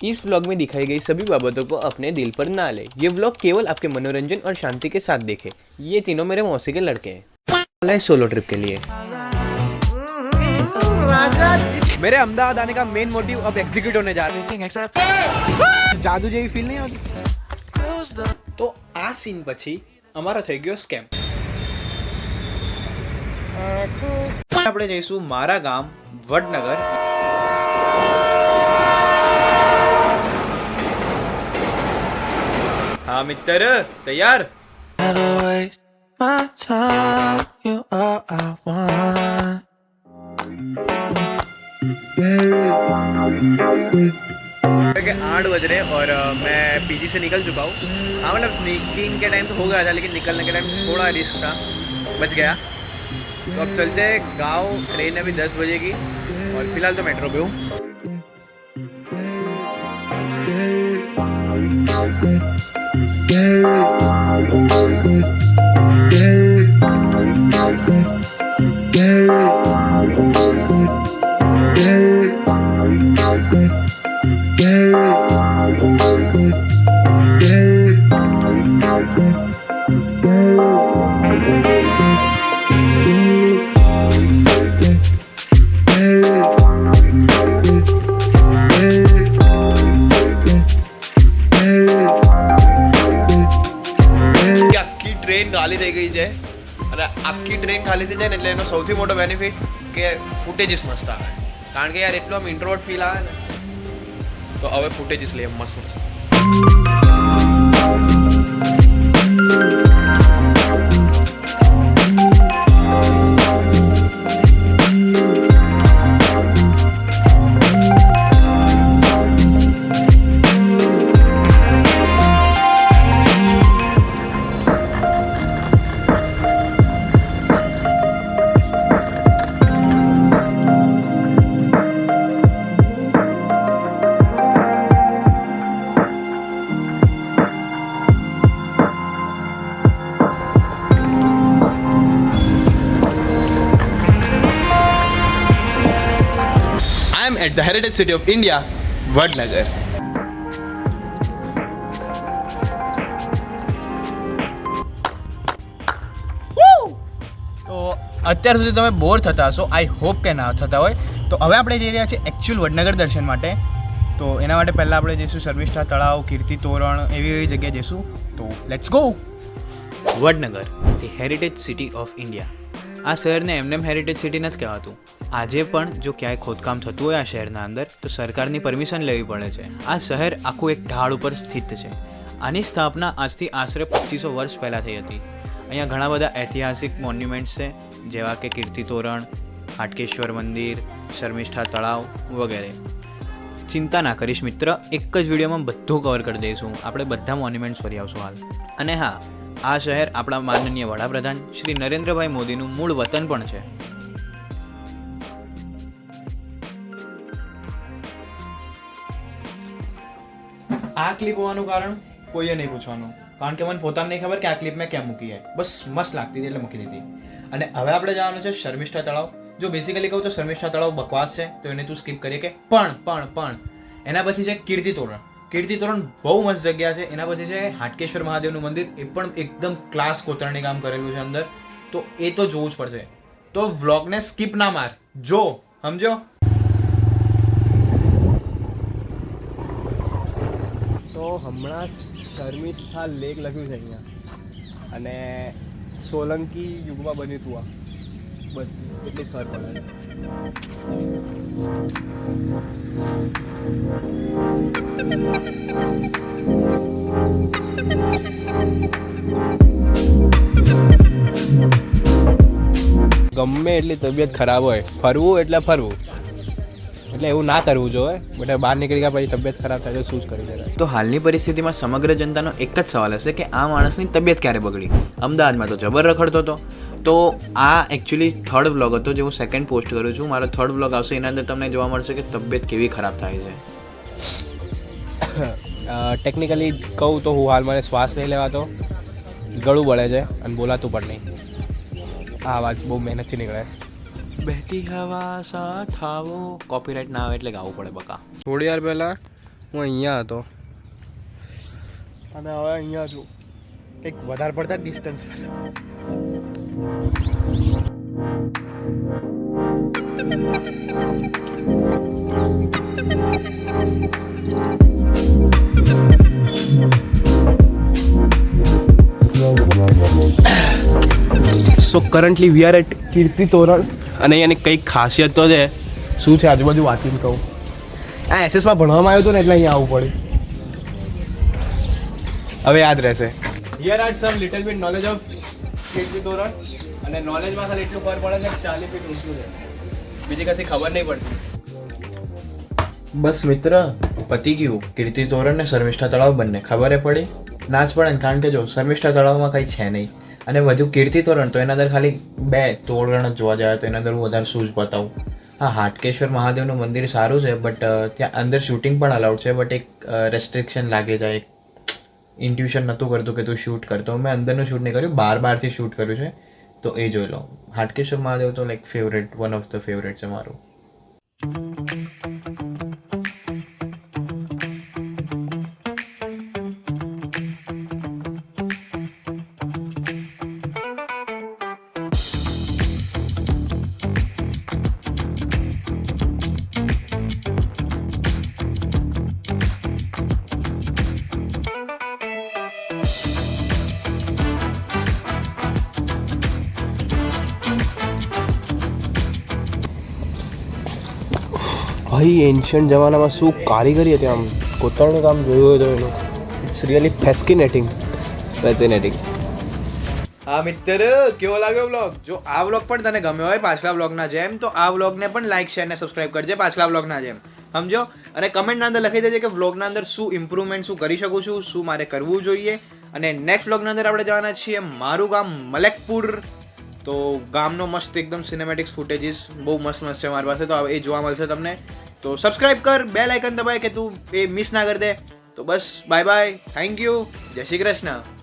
इस व्लॉग में दिखाई गई सभी बाबतों को अपने दिल पर ना ले। ये व्लॉग केवल आपके मनोरंजन और शांति के साथ देखें। ये तीनों मेरे मौसी के लड़के हैं सोलो ट्रिप के लिए। मेरे अहमदाबाद आने का मेन मोटिव अब एग्जीक्यूट होने जा रहा है। जादू જેવી ફીલ નહીં આવતી। તો આ સીન પછી અમારો થઈ ગયો સ્કેમ। આપણે જઈશું મારા ગામ વડનગર। हाँ मित्र तैयार? के 8 बज रहे और मैं पीजी से निकल चुका हूँ। हाँ मतलब स्नीकिंग के टाइम तो हो गया था, लेकिन निकलने के टाइम थोड़ा रिस्क था, बच गया। तो अब चलते हैं गाँव। ट्रेन अभी 10 बजे की और फिलहाल तो मेट्रो पे हूँ। ટ્રેન ખાલી થઈ ગઈ છે અને આખી ટ્રેન ખાલી થઈ જાય ને એટલે એનો સૌથી મોટો બેનિફિટ કે ફૂટેજીસ મસ્ત આવે, કારણ કે યાર એટલો આમ ઇન્ટ્રોવર્ટ ફીલ આવે ને, તો હવે ફૂટેજીસ લઈએ મસ્ત મસ્ત। At the Heritage City of India, Vadnagar. તો અત્યાર સુધી તમે બોર થતા હશો, આઈ હોપ કે ના થતા હોય। તો હવે આપણે જઈ રહ્યા છીએ એકચ્યુઅલ વડનગર દર્શન માટે। તો એના માટે પહેલાં આપણે જઈશું શર્મિષ્ઠા તળાવ, કીર્તિ તોરણ, એવી જગ્યાએ જઈશું। તો let's go. Vadnagar, the heritage city of India. આ શહેરને એમનેમ હેરિટેજ સિટી નથી કહેવાતું। આજે પણ જો ક્યાંય ખોદકામ થતું હોય આ શહેરના અંદર તો સરકારની પરમિશન લેવી પડે છે। આ શહેર આખું એક ઢાળ ઉપર સ્થિત છે। આની સ્થાપના આજથી આશરે 2500 વર્ષ પહેલાં થઈ હતી। અહીંયા ઘણા બધા ઐતિહાસિક મોન્યુમેન્ટ્સ છે, જેવા કે કીર્તિ તોરણ, હાટકેશ્વર મંદિર, શર્મિષ્ઠા તળાવ વગેરે। ચિંતા ના કરીશ મિત્ર, એક જ વિડીયોમાં બધું કવર કરી દઈશું। આપણે બધા મોન્યુમેન્ટ્સ ફરી આવશું હાલ। અને હા, આ શહેર આપણા માનનીય વડાપ્રધાન શ્રી નરેન્દ્રભાઈ મોદીનું મૂળ વતન પણ છે। આ ક્લિપ હોવાનું કારણ કોઈએ નહીં પૂછવાનું, કારણ કે મને પોતાને નહીં ખબર કે આ ક્લિપ મેં કેમ મૂકી છે। બસ મસ્ત લાગતી હતી એટલે મૂકી દીધી। અને હવે આપણે જવાનું છે શર્મિષ્ઠા તળાવ। જો બેસિકલી કહું તો શર્મિષ્ઠા તળાવ બકવાસ છે, તો એને તું સ્કીપ કરીએ કે પણ એના પછી છે કીર્તિ તોરણ। કીર્તિ તોરણ બહુ મસ્ત જગ્યા છે। એના પછી છે હાટકેશ્વર મહાદેવનું મંદિર, એ પણ એકદમ ક્લાસ કોતરણી કામ કરેલું છે અંદર, તો એ તો જોવું જ પડશે। તો વ્લોગને સ્કીપ ના માર, જો સમજો। તો હમણાં શર્મિષ્ઠા લેક લખ્યું છે અહીંયા, અને સોલંકી યુગમાં બન્યું હતું આ, બસ એટલી જ ખબર પડે। ગમે એટલી તબિયત ખરાબ હોય, ફરવું એટલે ફરવું, એટલે એવું ના કરવું જોઈએ। બટ બહાર નીકળી ગયા પછી તબિયત ખરાબ થાય તો શું જ કરી શકાય। તો હાલની પરિસ્થિતિમાં સમગ્ર જનતાનો એક જ સવાલ હશે કે આ માણસની તબિયત ક્યારે બગડી? અમદાવાદમાં તો જબર રખડતો હતો। તો આ એકચ્યુઅલી થર્ડ વ્લોગ હતો જે હું સેકન્ડ પોસ્ટ કરું છું। મારો થર્ડ વ્લોગ આવશે, એના અંદર તમને જોવા મળશે કે તબિયત કેવી ખરાબ થાય છે। ટેકનિકલી કહું તો હું હાલ મને શ્વાસ નહીં લેવાતો, ગળું બળે છે અને બોલાતું પણ નહીં। આ અવાજ બહુ મહેનતથી નીકળે। બહેતી હવા સાથ આવો, કોપીરાઇટ ના આવે એટલે ગાવું પડે બકા। થોડી વાર પહેલાં હું અહીંયા હતો અને હવે અહીંયા છું. કંઈક વધારે પડતા ડિસ્ટન્સ પર. સો કરન્ટલી વી આર એટ કીર્તિ તોરણ અને અહીંયાની કંઈક ખાસિયત તો છે. શું છે આજુબાજુ વાંચીને કહું. આ એસએસમાં ભણવામાં આવ્યો હતો ને એટલે અહીંયા આવવું પડ્યું. હવે યાદ રહેશે. Here are some little bit knowledge of Kirti Toran અને નોલેજમાં ખાલી એટલું ખબર પડે છે કે 40 ફીટ ઊંચું છે. બીજી કશી ખબર નહીં પડતી. બસ મિત્ર, પતી ગયું. કીર્તિ તોરણ ને શર્મિષ્ઠા તળાવ બંને ખબર પડી ના જ પડે ને, કારણ કે જો શર્મિષ્ઠા તળાવમાં કંઈ છે નહીં અને વધુ કીર્તિ તોરણ તો એના અંદર ખાલી 2 તોરણ જ જોવા જાય તો એના અંદર હું વધારે શું જ બતાવું. હા, હાટકેશ્વર મહાદેવનું મંદિર સારું છે બટ ત્યાં અંદર શૂટિંગ પણ અલાઉડ છે બટ એક રેસ્ટ્રિક્શન લાગે જાય. ઇન્ટ્યુશન નહોતું કરતું કે તું શૂટ કરતો. મેં અંદરનું શૂટ નહીં કર્યું, બહારથી શૂટ કર્યું છે તો એ જોઈ લો. હાટકેશ્વર મહાદેવ તો like favourite, one of the favourite છે મારું. ભાઈ એન્શિયન્ટ જમાનામાં શું કારીગરી હતી. આમ કોતરણનું કામ જોયું હોય તો એનું ઇટ્સ રિયલી ફેસ્કિનેટિંગ. હા મિત્ર, કેવો લાગ્યો વ્લોગ? જો આ વ્લોગ પણ તને ગમ્યો હોય પાછલા વ્લોગના જેમ તો આ વ્લોગને પણ લાઈક શેર ને સબસ્ક્રાઇબ કરજે પાછલા વ્લોગના જેમ, સમજો. અને કમેન્ટના અંદર લખી દેજે કે વ્લોગના અંદર શું ઇમ્પ્રુવમેન્ટ શું કરી શકું છું, શું મારે કરવું જોઈએ. અને નેક્સ્ટ વ્લોગના અંદર આપણે જવાના છીએ મારું ગામ મલેકપુર. તો ગામનો મસ્ત એકદમ સિનેમેટિક્સ ફૂટેજીસ બહુ મસ્ત છે મારી પાસે, તો એ જોવા મળશે તમને. તો સબસ્ક્રાઇબ કર, બેલ આઇકન દબાય કે તું એ મિસ ના કરી દે. તો બસ બાય બાય, થેન્ક યુ, જય શ્રી કૃષ્ણ.